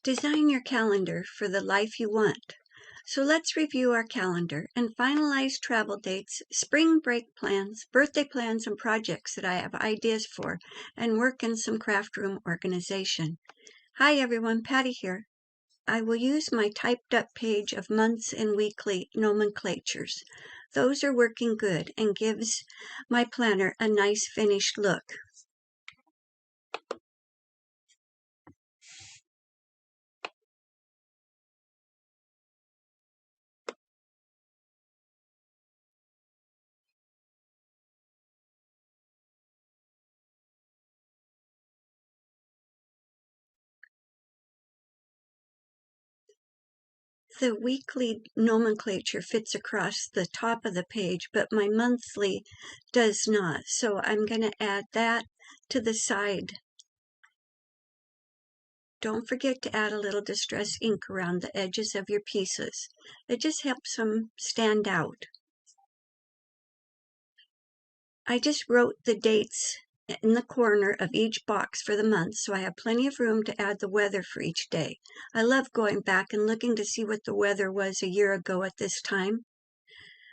Design your calendar for the life you want. So let's review our calendar and finalize travel dates, spring break plans, birthday plans, and projects that I have ideas for, and work in some craft room organization. Hi everyone, Patti here. I will use my typed up page of months and weekly nomenclatures. Those are working good and gives my planner a nice finished look. The weekly nomenclature fits across the top of the page, but my monthly does not. So I'm going to add that to the side. Don't forget to add a little distress ink around the edges of your pieces. It just helps them stand out. I just wrote the dates in the corner of each box for the month, so I have plenty of room to add the weather for each day. I love going back and looking to see what the weather was a year ago at this time.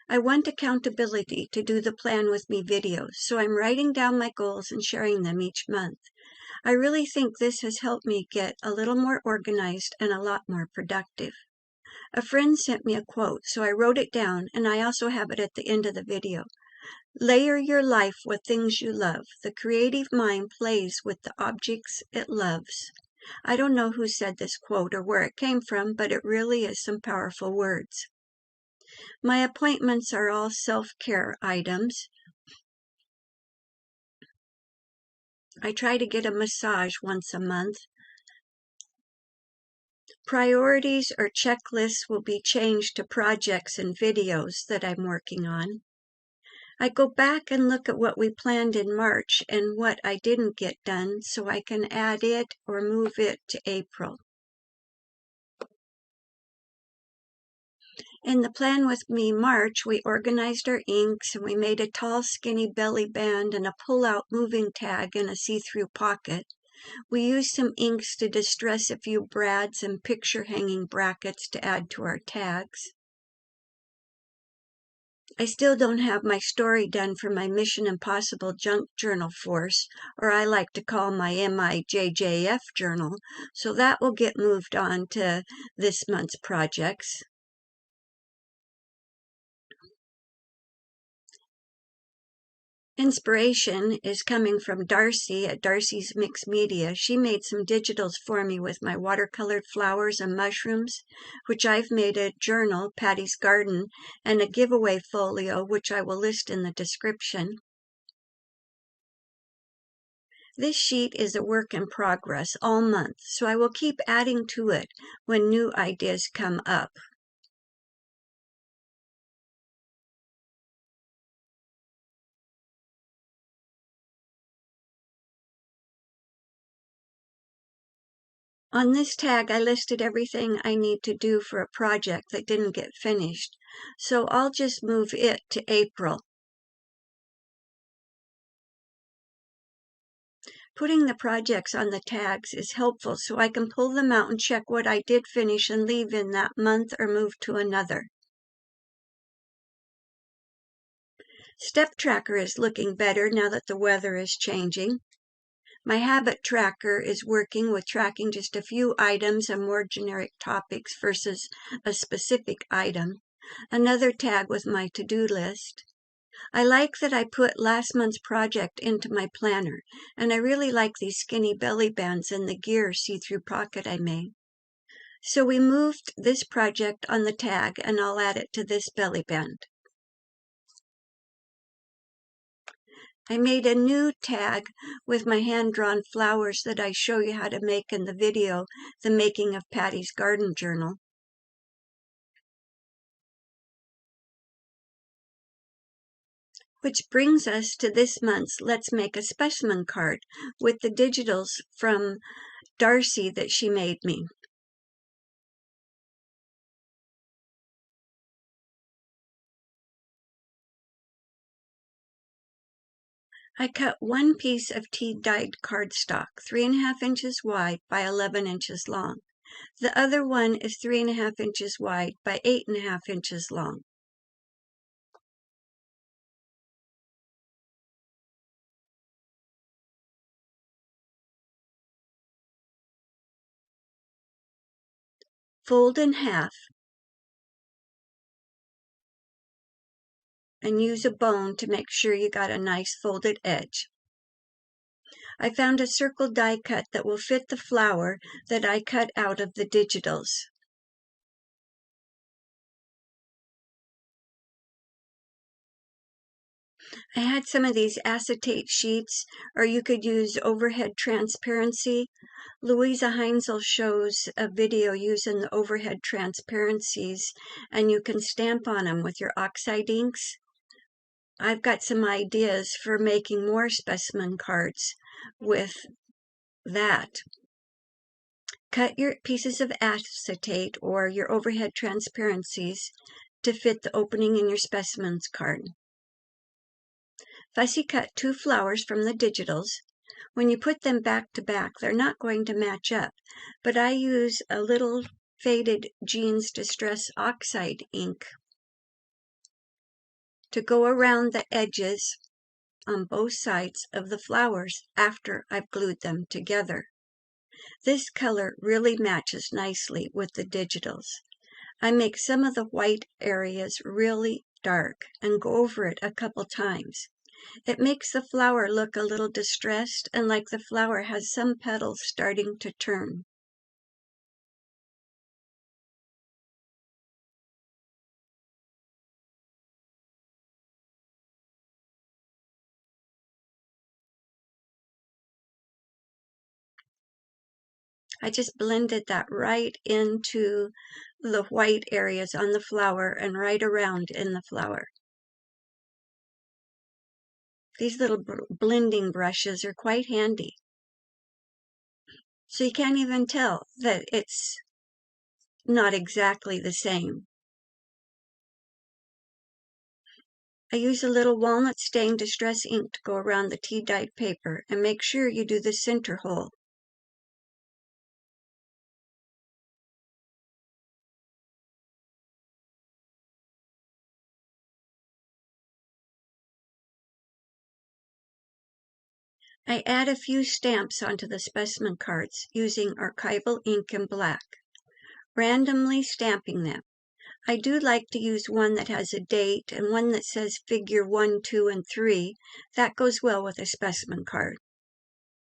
I want accountability to do the Plan With Me videos, so I'm writing down my goals and sharing them each month. I really think this has helped me get a little more organized and a lot more productive. A friend sent me a quote, so I wrote it down, and I also have it at the end of the video. Layer your life with things you love. The creative mind plays with the objects it loves. I don't know who said this quote or where it came from, but it really is some powerful words. My appointments are all self-care items. I try to get a massage once a month. Priorities or checklists will be changed to projects and videos that I'm working on. I go back and look at what we planned in March and what I didn't get done, so I can add it or move it to April. In the Plan With Me March, we organized our inks and we made a tall, skinny belly band and a pull-out moving tag in a see-through pocket. We used some inks to distress a few brads and picture hanging brackets to add to our tags. I still don't have my story done for my Mission Impossible Junk Journal Force, or I like to call my MIJJF journal, so that will get moved on to this month's projects. Inspiration is coming from Darcy at Darcy's Mixed Media. She made some digitals for me with my watercolored flowers and mushrooms, which I've made a journal, Patti's Garden, and a giveaway folio, which I will list in the description. This sheet is a work in progress all month, so I will keep adding to it when new ideas come up. On this tag, I listed everything I need to do for a project that didn't get finished, so I'll just move it to April. Putting the projects on the tags is helpful so I can pull them out and check what I did finish and leave in that month or move to another. Step tracker is looking better now that the weather is changing. My habit tracker is working with tracking just a few items and more generic topics versus a specific item. Another tag with my to-do list. I like that I put last month's project into my planner, and I really like these skinny belly bands and the gear see-through pocket I made. So we moved this project on the tag, and I'll add it to this belly band. I made a new tag with my hand-drawn flowers that I show you how to make in the video, The Making of Patti's Garden Journal. Which brings us to this month's Let's Make a Specimen card with the digitals from Darcy that she made me. I cut one piece of tea-dyed cardstock, 3.5 inches wide by 11 inches long. The other one is 3.5 inches wide by 8.5 inches long. Fold in half and use a bone to make sure you got a nice folded edge. I found a circle die cut that will fit the flower that I cut out of the digitals. I had some of these acetate sheets, or you could use overhead transparency. Louisa Heinzel shows a video using the overhead transparencies, and you can stamp on them with your oxide inks. I've got some ideas for making more specimen cards with that. Cut your pieces of acetate or your overhead transparencies to fit the opening in your specimens card. Fussy cut 2 flowers from the digitals. When you put them back to back, they're not going to match up, but I use a little faded Jeans Distress Oxide ink to go around the edges on both sides of the flowers after I've glued them together. This color really matches nicely with the digitals. I make some of the white areas really dark and go over it a couple times. It makes the flower look a little distressed and like the flower has some petals starting to turn. I just blended that right into the white areas on the flower and right around in the flower. These little blending brushes are quite handy. So you can't even tell that it's not exactly the same. I use a little walnut stained distress ink to go around the tea dyed paper and make sure you do the center hole. I add a few stamps onto the specimen cards using archival ink and black, randomly stamping them. I do like to use one that has a date and one that says figure 1, 2, and 3. That goes well with a specimen card.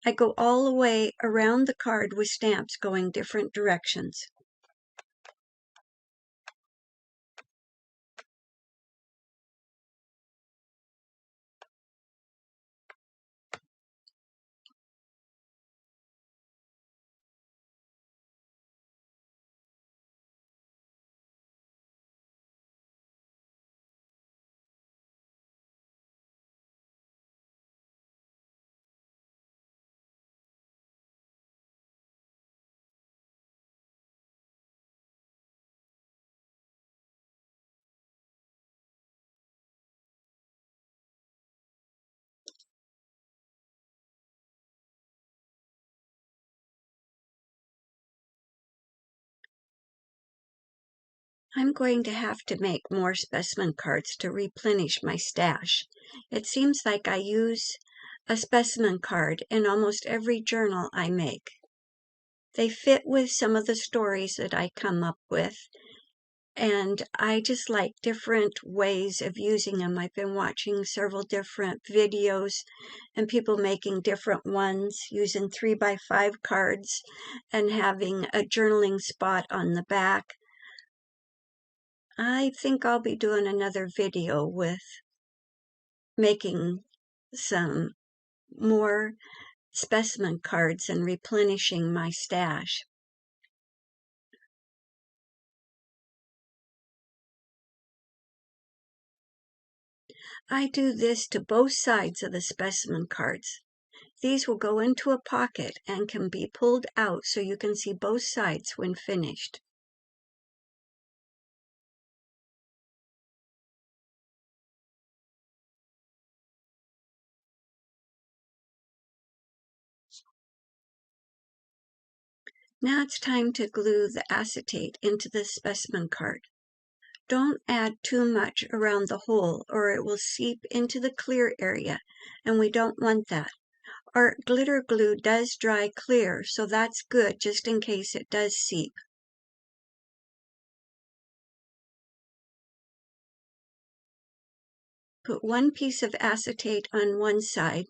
I go all the way around the card with stamps going different directions. I'm going to have to make more specimen cards to replenish my stash. It seems like I use a specimen card in almost every journal I make. They fit with some of the stories that I come up with, and I just like different ways of using them. I've been watching several different videos and people making different ones using 3x5 cards and having a journaling spot on the back. I think I'll be doing another video with making some more specimen cards and replenishing my stash. I do this to both sides of the specimen cards. These will go into a pocket and can be pulled out so you can see both sides when finished. Now it's time to glue the acetate into the specimen card. Don't add too much around the hole or it will seep into the clear area, and we don't want that. Our glitter glue does dry clear, so that's good just in case it does seep. Put one piece of acetate on one side.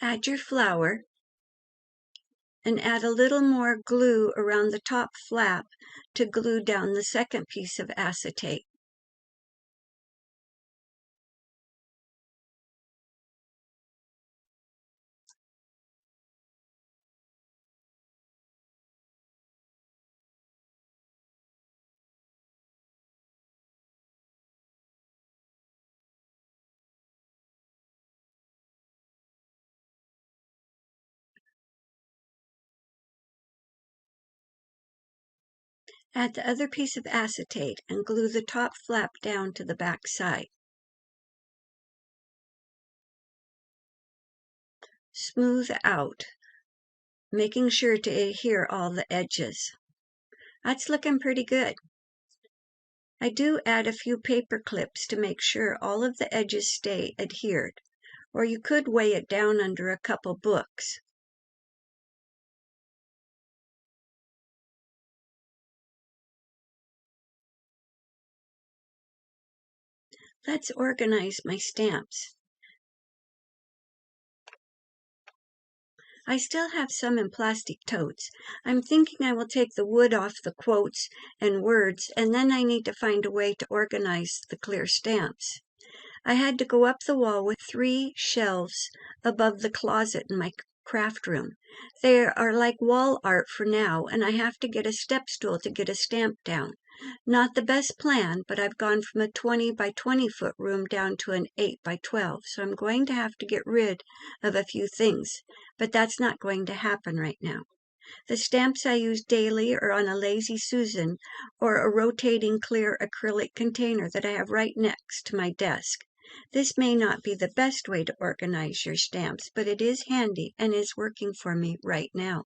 Add your flour and add a little more glue around the top flap to glue down the second piece of acetate. Add the other piece of acetate and glue the top flap down to the back side. Smooth out, making sure to adhere all the edges. That's looking pretty good. I do add a few paper clips to make sure all of the edges stay adhered, or you could weigh it down under a couple books. Let's organize my stamps. I still have some in plastic totes. I'm thinking I will take the wood off the quotes and words, and then I need to find a way to organize the clear stamps. I had to go up the wall with 3 shelves above the closet in my craft room. They are like wall art for now, and I have to get a step stool to get a stamp down. Not the best plan, but I've gone from a 20 by 20 foot room down to an 8 by 12, so I'm going to have to get rid of a few things, but that's not going to happen right now. The stamps I use daily are on a Lazy Susan or a rotating clear acrylic container that I have right next to my desk. This may not be the best way to organize your stamps, but it is handy and is working for me right now.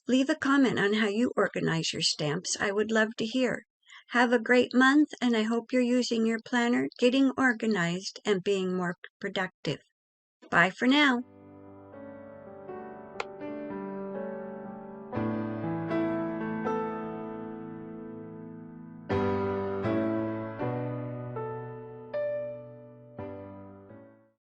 Leave a comment on how you organize your stamps. I would love to hear. Have a great month, and I hope you're using your planner, getting organized, and being more productive. Bye for now.